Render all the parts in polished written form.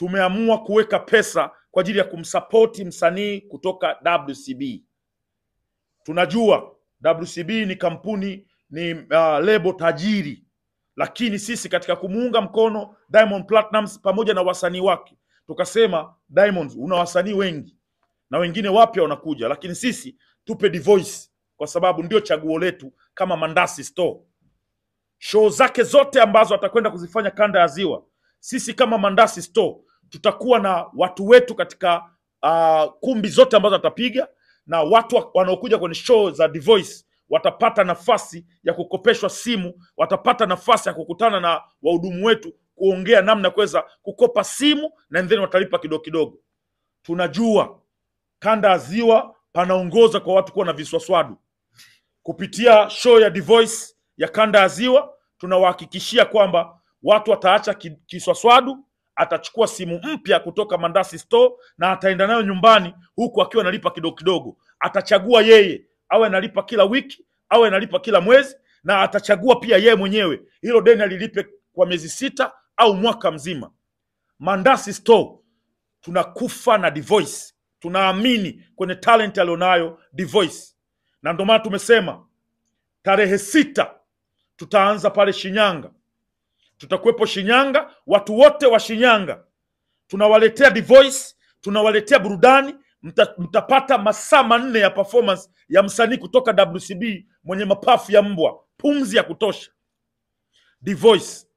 tumeamua kuweka pesa kwa ajili ya kumsapoti msanii kutoka WCB. Tunajua WCB ni kampuni, ni lebo tajiri, lakini sisi katika kumuunga mkono Diamond Platnumz pamoja na wasanii wake, tukasema Diamond, una wasanii wengi na wengine wapya wanakuja, lakini sisi tupe Dvoice kwa sababu ndio chaguo letu kama Mandasi Store. Show zake zote ambazo atakwenda kuzifanya kanda ya Ziwa, sisi kama Mandasi Store tutakuwa na watu wetu katika kumbi zote ambazo atapiga, na watu wanaokuja kwenye show za Dvoice watapata nafasi ya kukopeshwa simu, watapata nafasi ya kukutana na wahudumu wetu kuongea namna kuweza kukopa simu, na then watalipa kidogo kidogo. Tunajua kanda ya Ziwa panaongoza kwa watu kuwa na viswaswadu. Kupitia show ya Dvoice ya kanda ya Ziwa, tunawahakikishia kwamba watu wataacha kiswaswadu, atachukua simu mpya kutoka Mandasi Store na ataenda nayo nyumbani, huku akiwa analipa kidogo kidogo. Atachagua yeye awe analipa kila wiki, awe analipa kila mwezi, na atachagua pia yeye mwenyewe hilo deni alilipe kwa miezi 6 au mwaka mzima. Mandasi Store tunakufa na Dvoice. Tunaamini kwenye talent alionayo Dvoice, na ndio maana tumesema tarehe 6 tutaanza pale Shinyanga. Tutakuwepo Shinyanga, watu wote wa Shinyanga tunawaletea Dvoice, tunawaletea burudani. Mtapata masaa 4 ya performance ya msanii kutoka WCB mwenye mapafu ya mbwa, pumzi ya kutosha. Dvoice,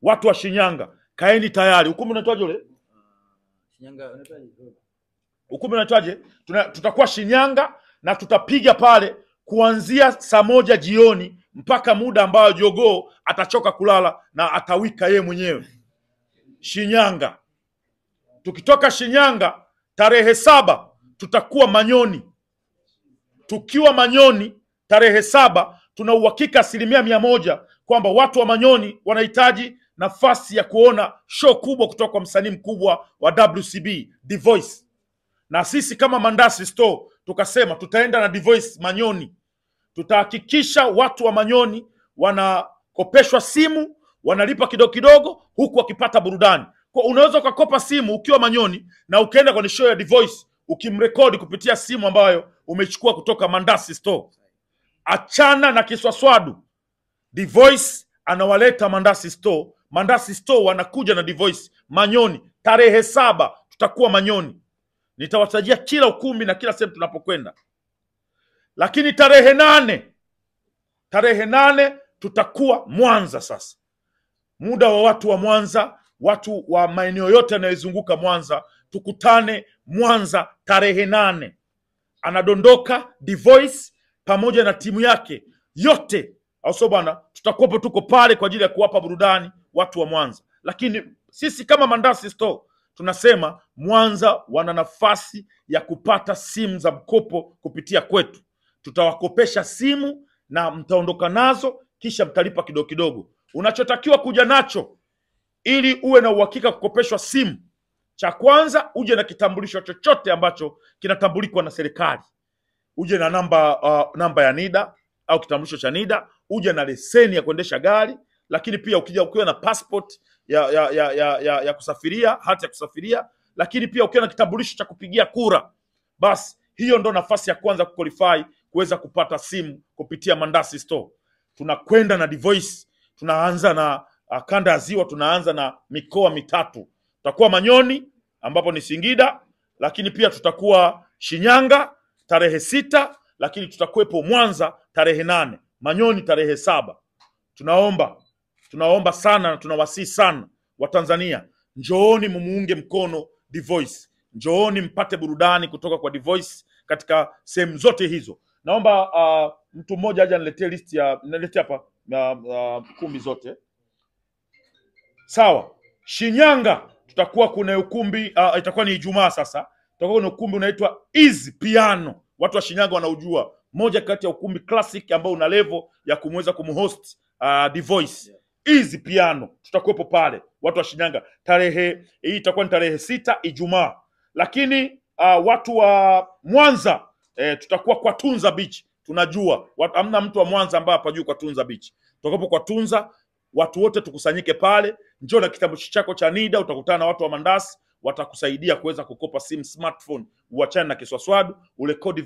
watu wa Shinyanga, kaeni tayari. Ukumbi unaitwaje ule? Shinyanga unaitwaje? Ukumbi unaitwaje? Tutakuwa Shinyanga na tutapiga pale kuanzia saa 1 jioni mpaka muda ambao jogoo atachoka kulala na atawika yeye mwenyewe. Shinyanga. Tukitoka Shinyanga tarehe 7 tutakuwa Manyoni. Tukiwa Manyoni tarehe 7 tuna uhakika 100% kwamba watu wa Manyoni wanahitaji nafasi ya kuona show kubwa kutoka kwa msanii mkubwa wa WCB, Dvoice. Na sisi kama Mandasi Store tukasema tutaenda na Dvoice Manyoni. Tutahakikisha watu wa Manyoni wanakopeshwa simu, wanalipa kidogo kidogo, huku wakipata burudani. Kwa unaweza ukakopa simu ukiwa Manyoni na ukaenda kwenye show ya Dvoice ukimrekodi kupitia simu ambayo umechukua kutoka Mandasi Store. Achana na kiswaswadu. Dvoice anawaleta Mandasi Store. Mandasi Store wanakuja na Dvoice Manyoni. Tarehe 7 tutakuwa Manyoni. Nitawatajia kila ukumbi na kila sehemu tunapokwenda. Lakini tarehe 8 tutakuwa Mwanza. Sasa muda wa watu wa Mwanza, watu wa maeneo yote yanayozunguka Mwanza, tukutane Mwanza tarehe 8. Anadondoka Dvoice pamoja na timu yake yote, au sio bwana? Tutakuwa tuko pale kwa ajili ya kuwapa burudani watu wa Mwanza. Lakini sisi kama Mandasi Store tunasema Mwanza wana nafasi ya kupata simu za mkopo kupitia kwetu. Tutawakopesha simu na mtaondoka nazo, kisha mtalipa kidogo kidogo. Unachotakiwa kuja nacho ili uwe na uhakika kukopeshwa simu, cha kwanza uje na kitambulisho chochote ambacho kinatambulikwa na serikali. Uje na namba ya NIDA au kitambulisho cha NIDA, uje na leseni ya kuendesha gari, lakini pia ukiwa na passport ya kusafiria, hati ya kusafiria, lakini pia ukiwa na kitambulisho cha kupigia kura. Basi hiyo ndo nafasi ya kwanza kuqualify kuweza kupata simu kupitia Mandasi Store. Tunakwenda na Dvoice, tunaanza na kanda ya Ziwa, tunaanza na mikoa 3. Tutakuwa Manyoni ambapo ni Singida, lakini pia tutakuwa Shinyanga tarehe 6, lakini tutakuwepo Mwanza tarehe 8, Manyoni tarehe 7. Tunaomba sana na tunawasihi sana Watanzania, njooni mumuunge mkono Dvoice. Njooni mpate burudani kutoka kwa Dvoice katika sehemu zote hizo. Naomba mtu mmoja aje aniletee list niletee hapa kumbi zote. Sawa. Shinyanga tutakuwa kuna ukumbi, itakuwa ni Ijumaa sasa. Tutakuwa kuna ukumbi unaitwa Easy Piano. Watu wa Shinyanga wanaujua. Moja kati ya ukumbi classic ambao una level ya kumweza kumhost Dvoice. Easy Piano. Tutakuwepo pale. Watu wa Shinyanga. Tarehe hii itakuwa ni tarehe 6 Ijumaa. Lakini watu wa Mwanza tutakuwa kwa Tunza Beach. Tunajua hamna mtu wa Mwanza ambaye hapajui kwa Tunza Beach. Tutakuwepo kwa Tunza, watu wote tukusanyike pale. Njoo na kitambulisho chako cha NIDA, utakutana na watu wa Mandasi, watakusaidia kuweza kukopa simu smartphone, uachane na kiswaswadu, urekodi